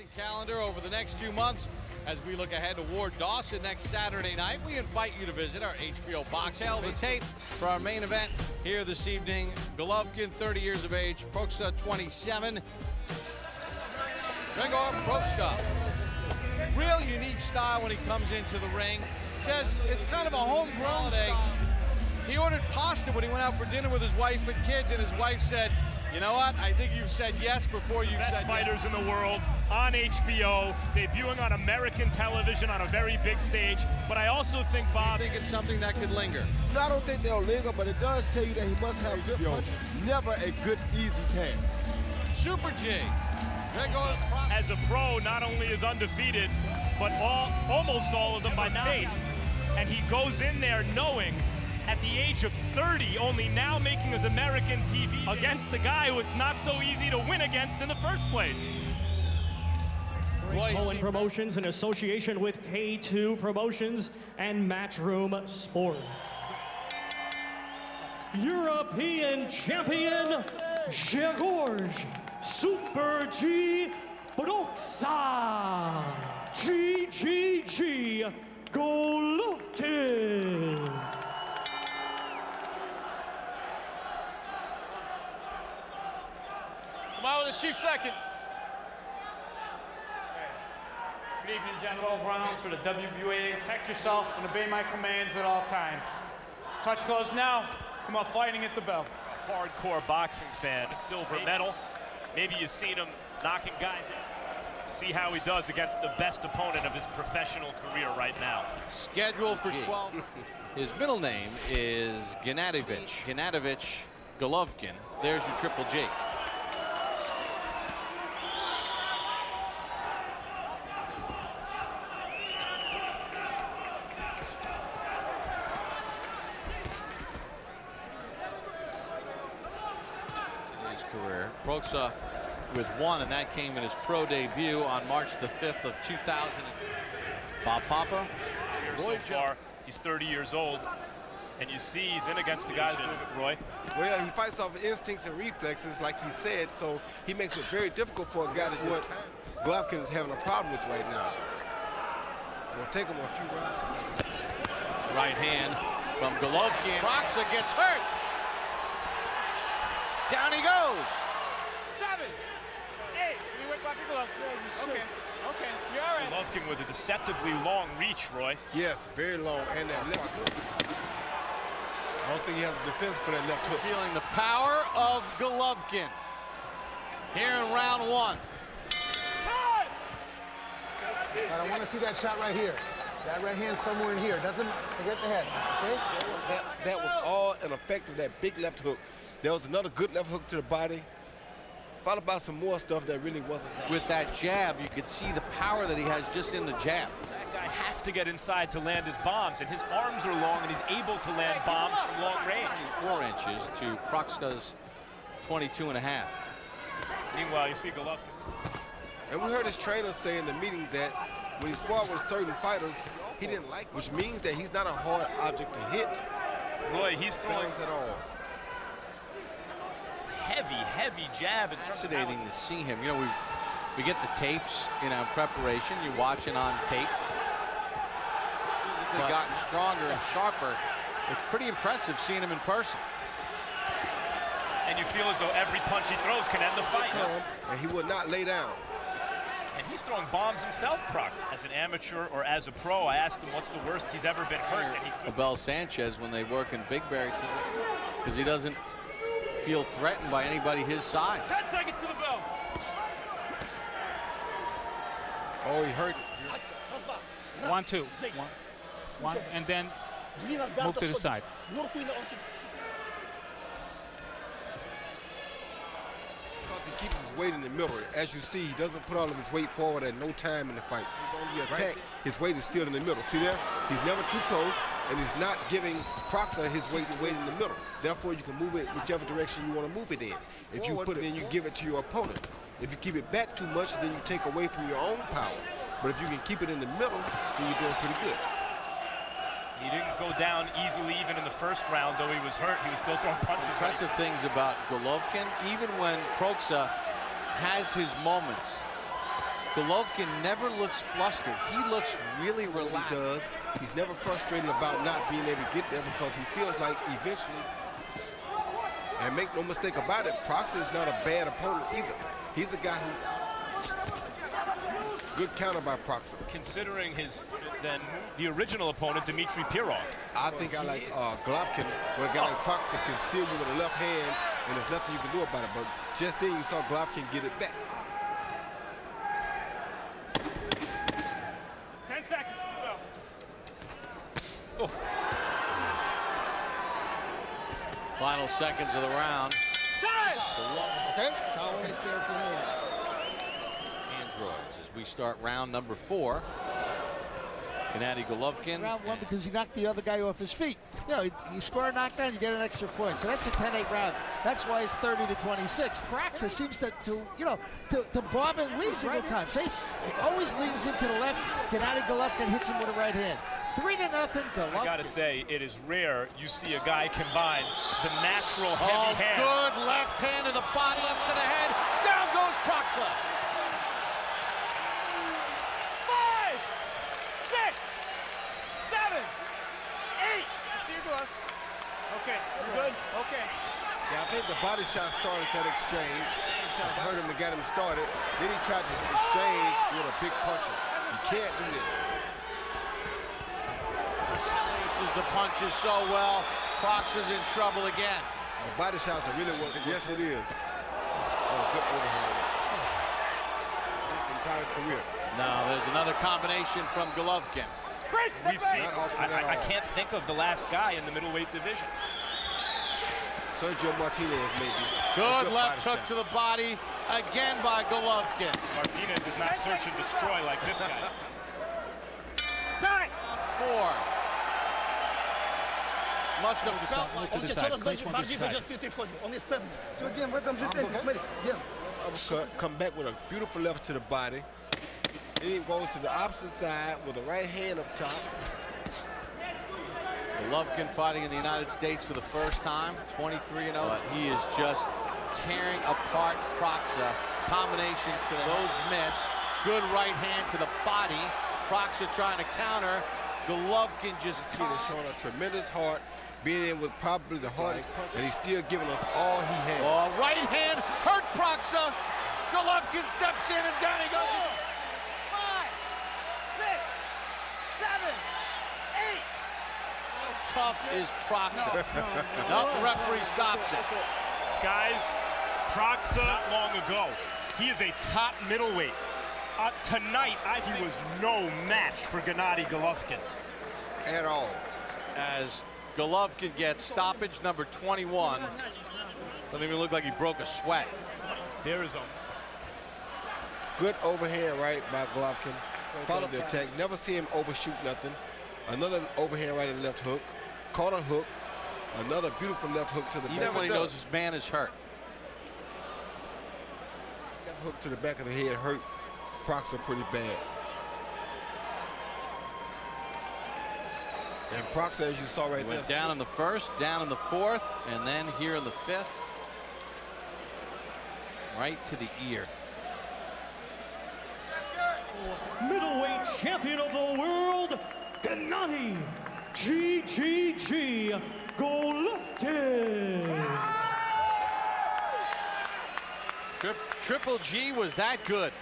Calendar over the next 2 months as we look ahead to Ward Dawson next Saturday night. We invite you to visit our HBO box hell the tape for our main event here this evening. Golovkin, 30 years of age, Proksa, 27. Grzegorz, Proksa. Real unique style when he comes into the ring. Says it's kind of a homegrown style. He ordered pasta when he went out for dinner with his wife and kids, and his wife said, "You know what? I think you've said yes before you said Best fighters yes." in the world on HBO, debuting on American television on a very big stage. But I also think, Bob, I think it's something that could linger. No, I don't think they'll linger, but it does tell you that he must have good punches. Never a good, easy task. Super G. Grzegorz, as a pro, not only is undefeated, but almost all of them by faced. And he goes in there knowing, at the age of 30, only now making his American TV against the guy who it's not so easy to win against in the first place. Cohen Promotions in association with K2 Promotions and Matchroom Sport. European champion Grzegorz Super G Proksa GGG Golovkin. Come out with a chief second. Good evening, gentlemen. 12 rounds for the WBA. Protect yourself and obey my commands at all times. Touch gloves now. Come on, fighting at the bell. Hardcore boxing fan, silver medal. Maybe you've seen him knocking guys out. See how he does against the best opponent of his professional career right now. Scheduled for 12. His middle name is Gennady. Gennady Golovkin. There's your Triple G. His career. Proksa with one, and that came in his pro debut on March the 5th of 2000. Bob Papa. So far, he's 30 years old, and you see he's in against the guys doing it, Roy. Well, he fights off instincts and reflexes, like he said, so he makes it very difficult for a guy to do what Golovkin is having a problem with right now. So it'll take him a few rounds. Right hand from Golovkin. Proksa gets hurt. Down he goes. 7, 8. Can you whip off your gloves? Okay. Okay. You're all right. Golovkin with a deceptively long reach, Roy. Yes, very long, and that left hook. I don't think he has a defense for that left hook. Feeling the power of Golovkin here in round 1. But I want to see that shot right here. That right hand somewhere in here. Doesn't forget the head, okay? That was all an effect of that big left hook. There was another good left hook to the body, followed by some more stuff that really wasn't that. With that jab, you could see the power that he has just in the jab. That guy has to get inside to land his bombs, and his arms are long, and he's able to land bombs from long range. 4 inches to Proksa's 22.5. Meanwhile, you see Golovkin. And we heard his trainer say in the meeting that when he sparred with certain fighters, he didn't like, which means that he's not a hard object to hit. Roy, he's throwing at all. Heavy jab. Fascinating to see him. You know, we get the tapes in our preparation. You're watching on tape. Physically gotten stronger and sharper. It's pretty impressive seeing him in person. And you feel as though every punch he throws can end the fight. And he would not lay down. And he's throwing bombs himself, Prox. As an amateur or as a pro, I asked him what's the worst he's ever been hurt. And Abel Sanchez, when they work in Big Bear, says because he doesn't feel threatened by anybody his size. 10 seconds to the bell. Oh, he hurt. 1, 2. One, and then move to the side. Because he keeps his weight in the middle. As you see, he doesn't put all of his weight forward at no time in the fight. He's on the attack. His weight is still in the middle. See there? He's never too close, and he's not giving Proksa his weight in the middle. Therefore, you can move it whichever direction you want to move it in. If you put it in, you give it to your opponent. If you keep it back too much, then you take away from your own power. But if you can keep it in the middle, then you're doing pretty good. he didn't go down easily even in the first round, though he was hurt. He was still throwing punches. Impressive things about Golovkin, even when Proksa has his moments, Golovkin never looks flustered. He looks really relaxed. He does. He's never frustrated about not being able to get there because he feels like eventually, and make no mistake about it, Proksa is not a bad opponent either. He's a guy who's good counter by Proksa. Considering the original opponent, Dmitry Pirog. I think I like Golovkin, where a guy like Proksa can steal you with a left hand, and there's nothing you can do about it. But just then you saw Golovkin get it back. 10 seconds. Oh. Final seconds of the round. Okay. Androids as we start round number 4. Gennady Golovkin. Round 1 because he knocked the other guy off his feet. You know, you score a knockdown, you get an extra point. So that's a 10-8 round. That's why it's 30-26. Proksa seems to bob and weave single time. See, he always leans into the left. Gennady Golovkin hits him with a right hand. 3-0 Golovkin. I gotta say, it is rare you see a guy combine the natural heavy hand. Good left hand to the body, up to the head. Down goes Proksa. 5, 6, 7, 8. See your gloves. Okay, we're good. Okay. Yeah, I think the body shot started that exchange. Shots hurt him and got him started. Then he tried to exchange with a big puncher. You can't do this. Places the punches so well. Proksa's in trouble again. The body shots are really working. Yes, it is. Oh, good overhand. His entire career. Now there's another combination from Golovkin. We've seen. I can't think of the last guy in the middleweight division. Sergio Martinez, maybe. Good left hook to the body again by Golovkin. Martinez does not search and destroy like this guy. Time. 4. Must have felt like On cię coraz bardziej będzie odkryty wchodził. On jest pewny. Come back with a beautiful left to the body. Then he goes to the opposite side with a right hand up top. Golovkin fighting in the United States for the first time, 23-0. But he is just tearing apart Proksa. Combinations to those miss. Good right hand to the body. Proksa trying to counter. Golovkin just showing a tremendous heart, being in with probably the hardest punch, and he's still giving us all he has. Oh, right hand hurt Proksa. Golovkin steps in and down he goes. 5, 6, 7, 8. How tough is Proksa? No, the referee stops it. Guys, Proksa not long ago, he is a top middleweight. Tonight, he was no match for Gennady Golovkin. At all. As Golovkin gets stoppage number 21. Doesn't even look like he broke a sweat. There is a good overhand right by Golovkin. Followed the attack. Never see him overshoot nothing. Another overhand right and left hook. Caught a hook. Another beautiful left hook to the back. Even when he knows his man is hurt. Left hook to the back of the head hurt Proksa pretty bad. And Proksa, as you saw right there, went down in the first, down in the fourth, and then here in the fifth. Right to the ear. Middleweight champion of the world, Gennady GGG Golovkin. Triple G was that good.